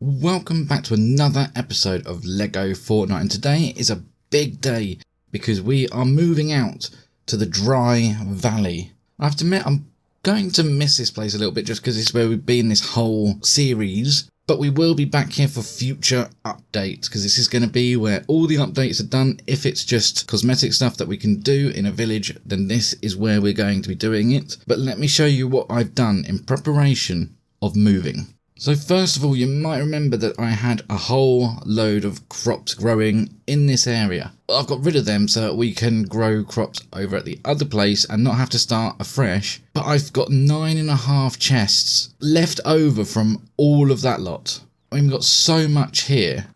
Welcome back to another episode of Lego Fortnite, and today is a big day because we are moving out to the Dry Valley. I have to admit I'm going to miss this place a little bit just because it's where we've been this whole series, but we will be back here for future updates because this is going to be where all the updates are done. If it's just cosmetic stuff that we can do in a village, then this is where we're going to be doing it. But let me show you what I've done in preparation of moving. So first of all, you might remember that I had a whole load of crops growing in this area. I've got rid of them so that we can grow crops over at the other place and not have to start afresh. But I've got 9.5 chests left over from all of that lot. I mean, we've got so much here.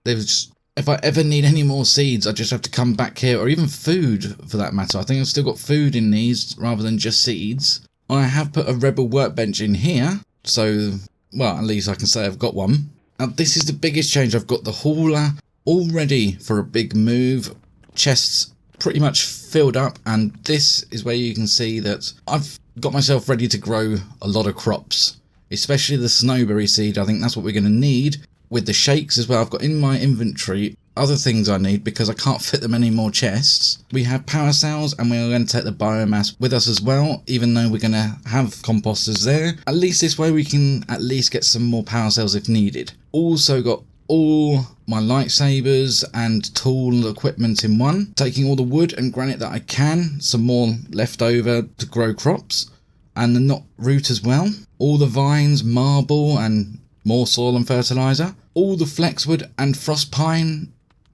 If I ever need any more seeds, I just have to come back here, or even food for that matter. I think I've still got food in these rather than just seeds. I have put a rebel workbench in here, so... well, at least I can say I've got one. Now, this is the biggest change. I've got the hauler all ready for a big move. Chests pretty much filled up, and this is where you can see that I've got myself ready to grow a lot of crops, especially the snowberry seed. I think that's what we're going to need. With the shakes as well, I've got in my inventory other things I need because I can't fit them any more chests. We have power cells, and we're going to take the biomass with us as well, even though we're going to have composters there. At least this way we can at least get some more power cells if needed. Also got all my lightsabers and tool equipment in one. Taking all the wood and granite that I can, some more left over to grow crops, and the knot root as well. All the vines, marble, and more soil and fertilizer. All the flexwood and frost pine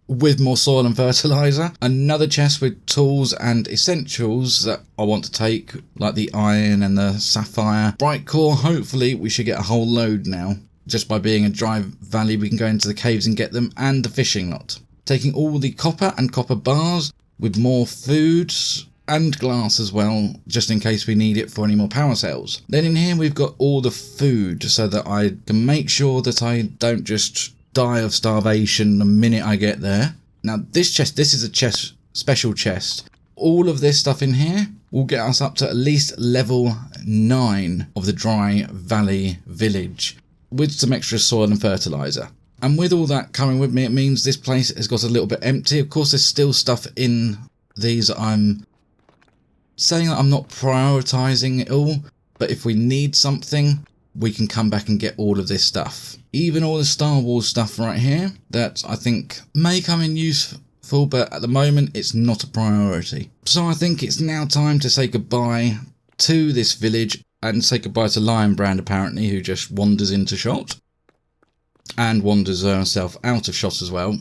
with more soil and fertilizer. Another chest with tools and essentials that I want to take, like the iron and the sapphire. Bright core, hopefully we should get a whole load now. Just by being a dry valley, we can go into the caves and get them, and the fishing lot. Taking all the copper and copper bars with more food and glass as well, just in case we need it for any more power cells. Then in here we've got all the food so that I can make sure that I don't just die of starvation the minute I get there. Now this is a chest, special chest. All of this stuff in here will get us up to at least level 9 of the Dry Valley village with some extra soil and fertilizer. And with all that coming with me, it means this place has got a little bit empty. Of course there's still stuff in these that I'm saying that I'm not prioritizing it all, but if we need something, we can come back and get all of this stuff. Even all the Star Wars stuff right here that I think may come in useful, but at the moment it's not a priority. So I think it's now time to say goodbye to this village and say goodbye to Lion Brand, apparently, who just wanders into shot and wanders herself out of shot as well.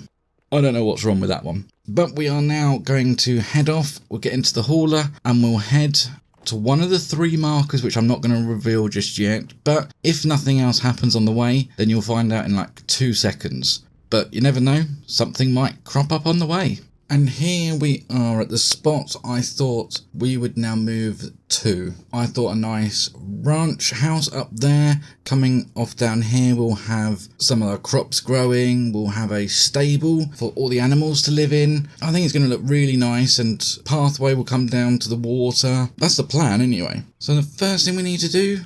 I don't know what's wrong with that one. But we are now going to head off. We'll get into the hauler and we'll head to one of the 3 markers, which I'm not going to reveal just yet. But if nothing else happens on the way, then you'll find out in like 2 seconds. But you never know, something might crop up on the way. And here we are at the spot I thought we would now move to. I thought a nice ranch house up there. Coming off down here, we'll have some of our crops growing. We'll have a stable for all the animals to live in. I think it's going to look really nice, and pathway will come down to the water. That's the plan anyway. So the first thing we need to do,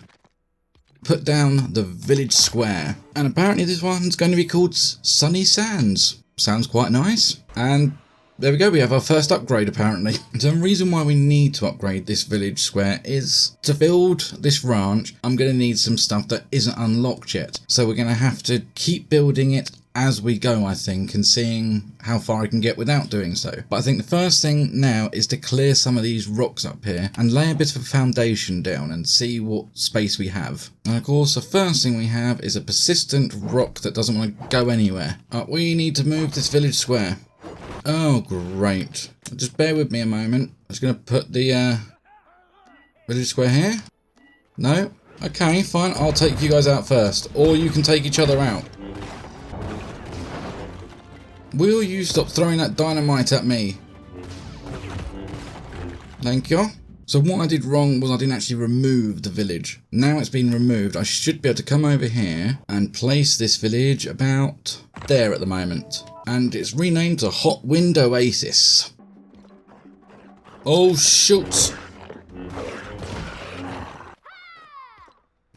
put down the village square. And apparently this one's going to be called Sunny Sands. Sounds quite nice. And there we go, we have our first upgrade apparently. So the reason why we need to upgrade this village square is to build this ranch, I'm going to need some stuff that isn't unlocked yet. So we're going to have to keep building it as we go, I think, and seeing how far I can get without doing so. But I think the first thing now is to clear some of these rocks up here and lay a bit of a foundation down and see what space we have. And of course, the first thing we have is a persistent rock that doesn't want to go anywhere. We need to move this village square. Oh, great. Just bear with me a moment. I'm just going to put the village square here. No? Okay, fine. I'll take you guys out first. Or you can take each other out. Will you stop throwing that dynamite at me? Thank you. So what I did wrong was I didn't actually remove the village. Now it's been removed, I should be able to come over here and place this village about there at the moment. And it's renamed to Hot Wind Oasis. Oh, shoot.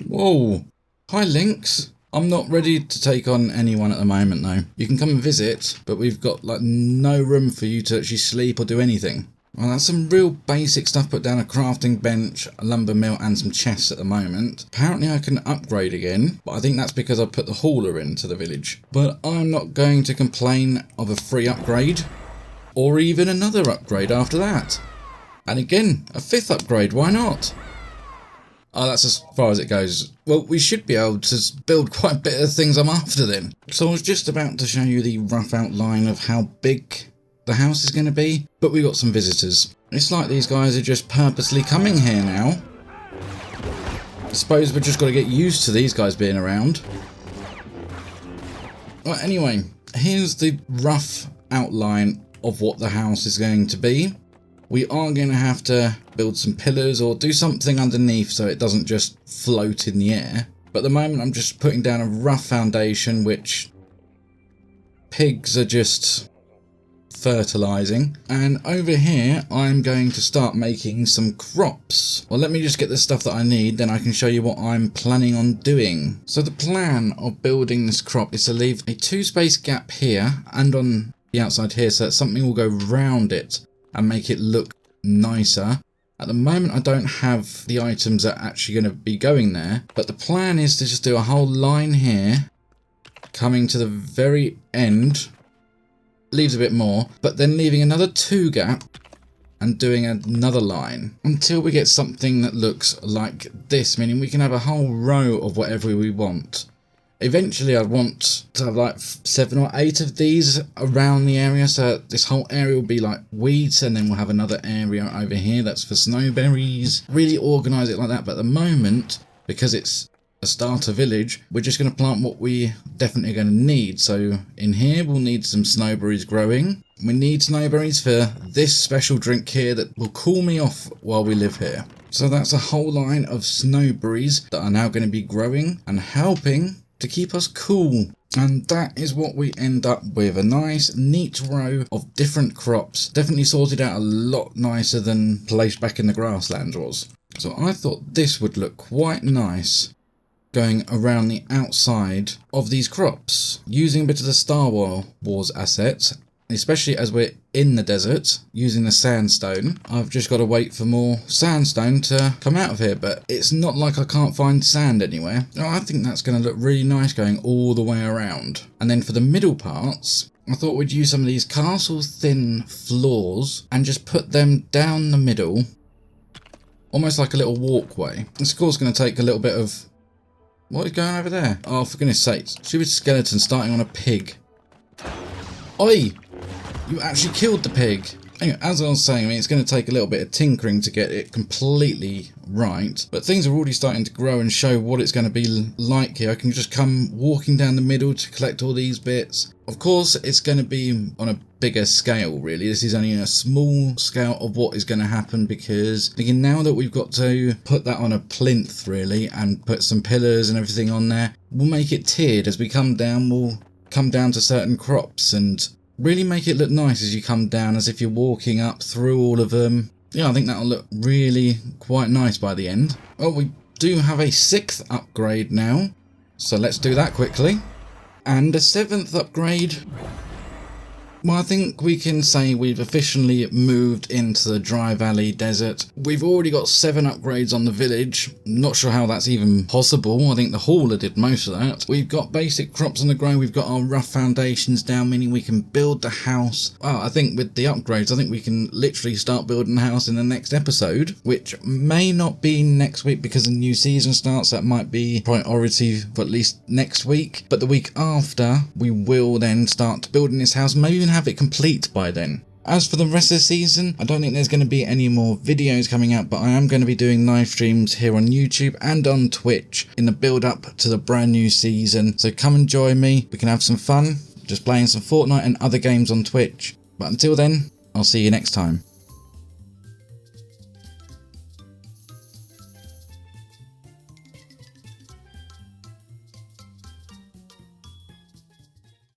Whoa. Hi, Lynx. I'm not ready to take on anyone at the moment though. You can come and visit, but we've got like no room for you to actually sleep or do anything. Well, that's some real basic stuff. Put down a crafting bench, a lumber mill and some chests at the moment. Apparently I can upgrade again, but I think that's because I put the hauler into the village. But I'm not going to complain of a free upgrade, or even another upgrade after that. And again, a 5th upgrade, why not? Oh, that's as far as it goes. Well, we should be able to build quite a bit of things I'm after then. So I was just about to show you the rough outline of how big the house is going to be, but we got some visitors. It's like these guys are just purposely coming here now. I suppose we've just got to get used to these guys being around. Well, anyway, here's the rough outline of what the house is going to be. We are going to have to build some pillars or do something underneath so it doesn't just float in the air. But at the moment I'm just putting down a rough foundation, which pigs are just fertilizing. And over here I'm going to start making some crops. Well, let me just get the stuff that I need, then I can show you what I'm planning on doing. So the plan of building this crop is to leave a 2-space gap here and on the outside here so that something will go round it and make it look nicer. At the moment I don't have the items that are actually going to be going there, but the plan is to just do a whole line here coming to the very end, leaves a bit more, but then leaving another 2 gap and doing another line until we get something that looks like this, meaning we can have a whole row of whatever we want. Eventually I'd want to have like 7 or 8 of these around the area, so this whole area will be like weeds, and then we'll have another area over here that's for snowberries. Really organise it like that, but at the moment, because it's a starter village, we're just going to plant what we definitely are going to need. So in here we'll need some snowberries growing. We need snowberries for this special drink here that will cool me off while we live here. So that's a whole line of snowberries that are now going to be growing and helping to keep us cool. And that is what we end up with, a nice neat row of different crops, definitely sorted out a lot nicer than placed back in the grasslands was. So I thought this would look quite nice going around the outside of these crops, using a bit of the Star Wars assets, especially as we're in the desert using the sandstone. I've just got to wait for more sandstone to come out of here, but it's not like I can't find sand anywhere. I think that's going to look really nice going all the way around. And then for the middle parts, I thought we'd use some of these castle thin floors and just put them down the middle, almost like a little walkway. It's of course going to take a little bit of... What is going over there? Oh, for goodness sakes. Stupid skeleton starting on a pig. Oi! You actually killed the pig. Anyway, as I was saying, I mean, it's going to take a little bit of tinkering to get it completely right, but things are already starting to grow and show what it's going to be like here. I can just come walking down the middle to collect all these bits. Of course, it's going to be on a bigger scale, really. This is only a small scale of what is going to happen, because thinking now that we've got to put that on a plinth, really, and put some pillars and everything on there, we'll make it tiered. As we come down, we'll come down to certain crops and really make it look nice as you come down, as if you're walking up through all of them. Yeah, I think that'll look really quite nice by the end. Well, we do have a 6th upgrade now, so let's do that quickly. And a 7th upgrade. Well, I think we can say we've officially moved into the Dry Valley Desert. We've already got 7 upgrades on the village. Not sure how that's even possible. I think the hauler did most of that. We've got basic crops on the ground. We've got our rough foundations down, meaning we can build the house. Well, I think with the upgrades, I think we can literally start building the house in the next episode, which may not be next week because the new season starts. That might be priority for at least next week. But the week after, we will then start building this house, maybe even have it complete by then. As for the rest of the season, I don't think there's going to be any more videos coming out, but I am going to be doing live streams here on YouTube and on Twitch in the build up to the brand new season. So come and join me. We can have some fun just playing some Fortnite and other games on Twitch. But until then, I'll see you next time.